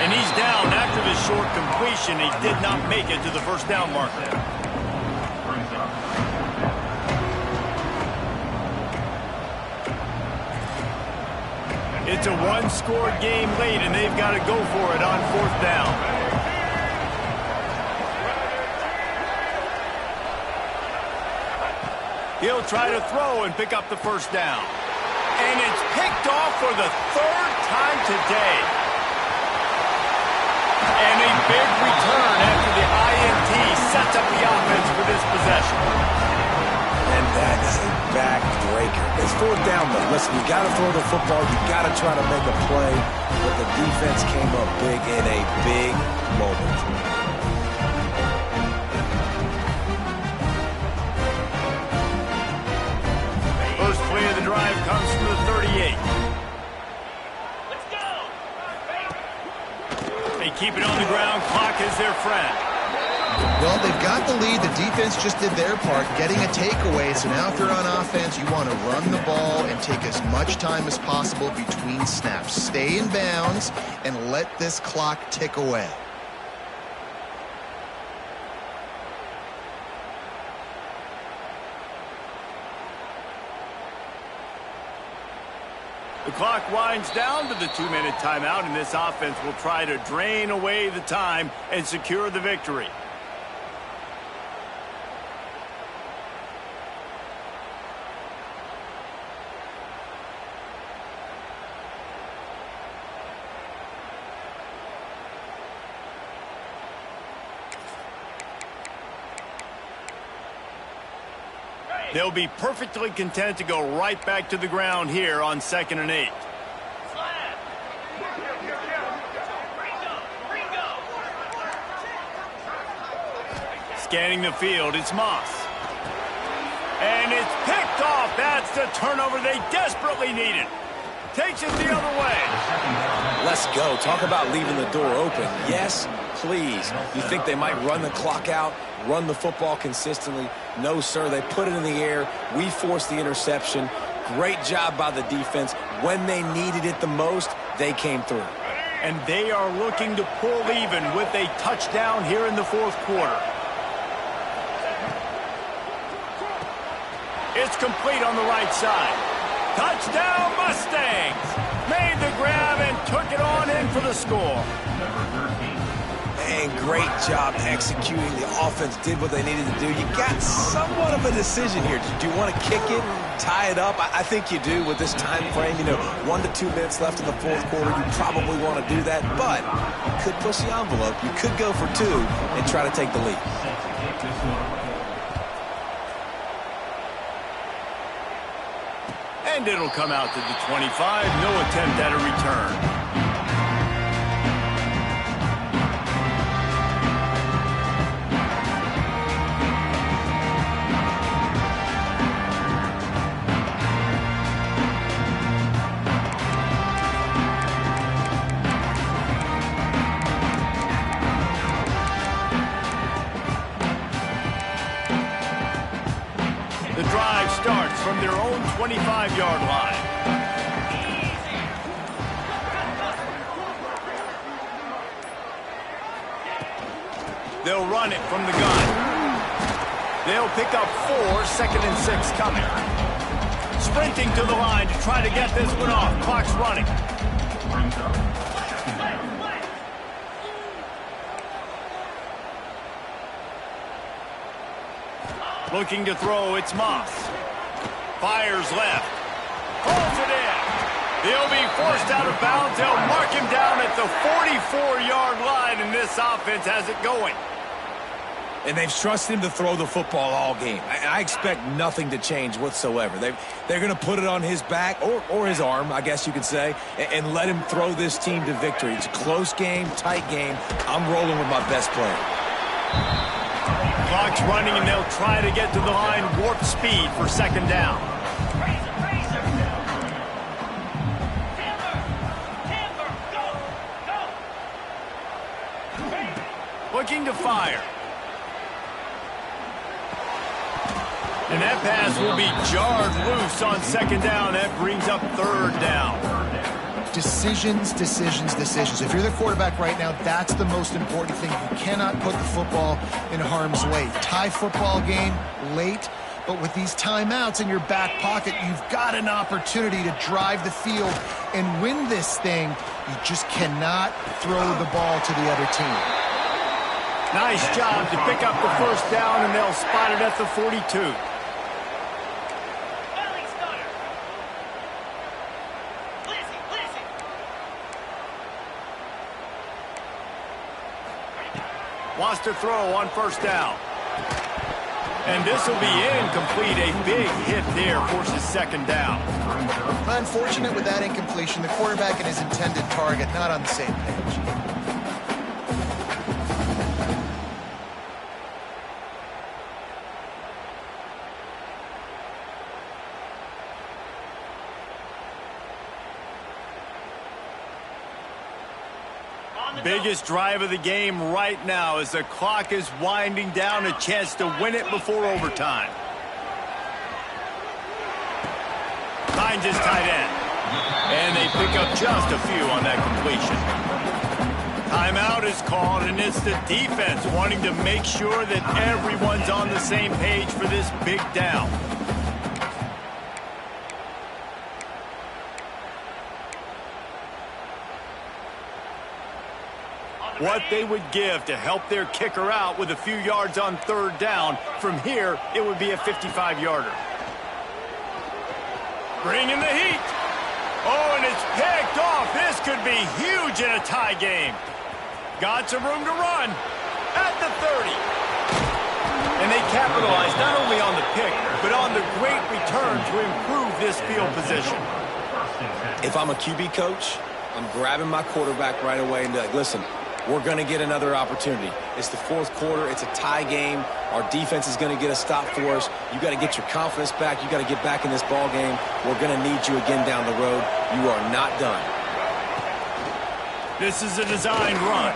And he's down after the short completion. He did not make it to the first down marker. It's a one-score game late, and they've got to go for it on 4th down. He'll try to throw and pick up the first down. And it's picked off for the 3rd time today. And a big return after the INT sets up the offense for this possession. And that is a backbreaker. It's 4th down, though. Listen, you got to throw the football. You got to try to make a play. But the defense came up big in a big moment. First play of the drive comes from the 38. Let's go! They keep it on the ground. Clock is their friend. Well, they've got the lead. The defense just did their part, getting a takeaway. So now if you're on offense, you want to run the ball and take as much time as possible between snaps. Stay in bounds and let this clock tick away. The clock winds down to the 2-minute timeout, and this offense will try to drain away the time and secure the victory. They'll be perfectly content to go right back to the ground here on 2nd and 8. Scanning the field, it's Moss. And it's picked off. That's the turnover they desperately needed. Takes it the other way. Let's go. Talk about leaving the door open. Yes, please. You think they might run the clock out, run the football consistently? No, sir. They put it in the air. We forced the interception. Great job by the defense. When they needed it the most, they came through. And they are looking to pull even with a touchdown here in the 4th quarter. It's complete on the right side. Touchdown Mustangs! Made the grab and took it on in for the score. And great job executing. The offense did what they needed to do. You got somewhat of a decision here. Do you want to kick it, tie it up? I think you do with this time frame. 1 to 2 minutes left in the 4th quarter. You probably want to do that, but you could push the envelope. You could go for 2 and try to take the lead. And it'll come out to the 25. No attempt at a return. The drive starts from their own 25-yard line. They'll run it from the gun. They'll pick up 4, 2nd and 6 coming. Sprinting to the line to try to get this one off. Clock's running. Looking to throw, it's Moss. Fires left. Pulls it in. He'll be forced out of bounds. They'll mark him down at the 44-yard line, and this offense has it going. And they've trusted him to throw the football all game. I expect nothing to change whatsoever. They're going to put it on his back, or his arm, I guess you could say, and let him throw this team to victory. It's a close game, tight game. I'm rolling with my best player. Clock's running, and they'll try to get to the line warp speed for 2nd down. Looking to fire. And that pass will be jarred loose on 2nd down. That brings up 3rd down. Decisions, decisions, decisions. If you're the quarterback right now, that's the most important thing. You cannot put the football in harm's way. Tie football game late, but with these timeouts in your back pocket, you've got an opportunity to drive the field and win this thing. You just cannot throw the ball to the other team. Nice job to pick up the 1st down, and they'll spot it at the 42. Wants to throw on 1st down. And this will be incomplete. A big hit there forces 2nd down. Unfortunate with that incompletion. The quarterback and his intended target not on the same page. Biggest drive of the game right now as the clock is winding down, a chance to win it before overtime. Finds his tight end. And they pick up just a few on that completion. Timeout is called, and it's the defense wanting to make sure that everyone's on the same page for this big down. What they would give to help their kicker out with a few yards on 3rd down. From here, it would be a 55-yarder. Bringing the heat. Oh, and it's picked off. This could be huge in a tie game. Got some room to run at the 30. And they capitalized not only on the pick, but on the great return to improve this field position. If I'm a QB coach, I'm grabbing my quarterback right away and be like, listen, we're going to get another opportunity. It's the 4th quarter. It's a tie game. Our defense is going to get a stop for us. You got to get your confidence back. You got to get back in this ball game. We're going to need you again down the road. You are not done. This is a designed run.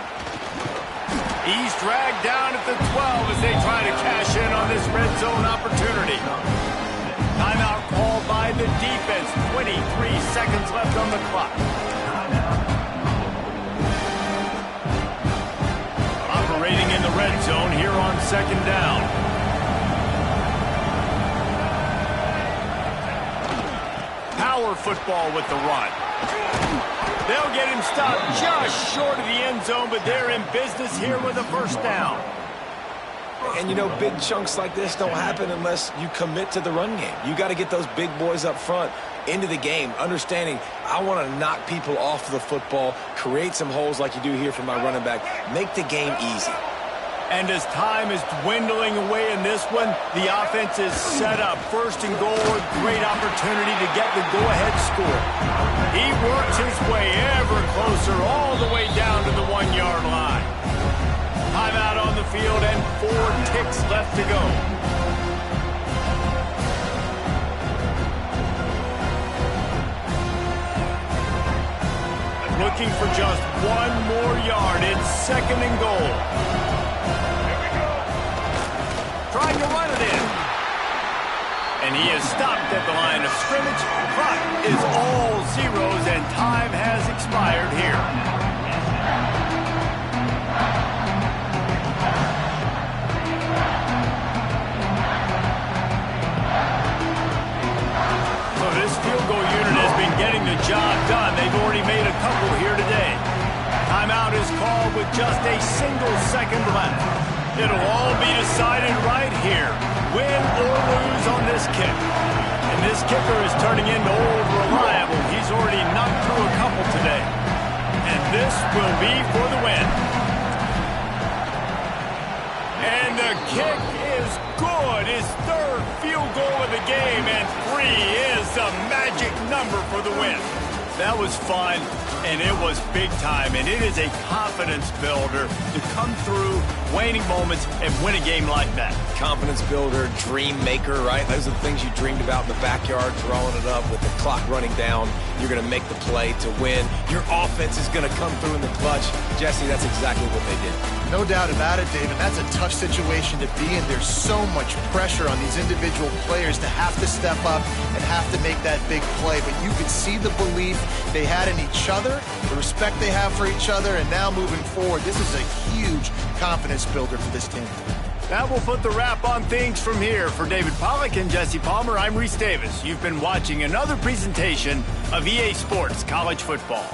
He's dragged down at the 12 as they try to cash in on this red zone opportunity. Timeout called by the defense. 23 seconds left on the clock. Operating in the red zone here on 2nd down. Power football with the run. They'll get him stopped just short of the end zone, but they're in business here with a 1st down. And, you know, big chunks like this don't happen unless you commit to the run game. You got to get those big boys up front into the game, understanding I want to knock people off the football, create some holes like you do here for my running back, make the game easy. And as time is dwindling away in this one, the offense is set up. 1st and goal, a great opportunity to get the go-ahead score. He works his way ever closer all the way down to the 1-yard line. Timeout on the field and 4 ticks left to go. Looking for just 1 more yard. It's 2nd and goal. Trying to run it in. And he is stopped at the line of scrimmage. Clock is all zeros, and time has expired here. Timeout is called with just a single second left. It'll all be decided right here, win or lose on this kick. And this kicker is turning into old reliable. He's already knocked through a couple today. And this will be for the win. And the kick is good. His third field goal of the game, and 3 is the magic number for the win. That was fun, and it was big time, and it is a confidence builder to come through waning moments and win a game like that. Confidence builder, dream maker, right? Those are the things you dreamed about in the backyard, throwing it up with the clock running down. You're going to make the play to win. Your offense is going to come through in the clutch. Jesse, that's exactly what they did. No doubt about it, David. That's a tough situation to be in. There's so much pressure on these individual players to have to step up and have to make that big play. But you could see the belief they had in each other, the respect they have for each other, and now moving forward, this is a huge confidence builder for this team. That will put the wrap on things from here. For David Pollack and Jesse Palmer, I'm Reese Davis. You've been watching another presentation of EA Sports College Football.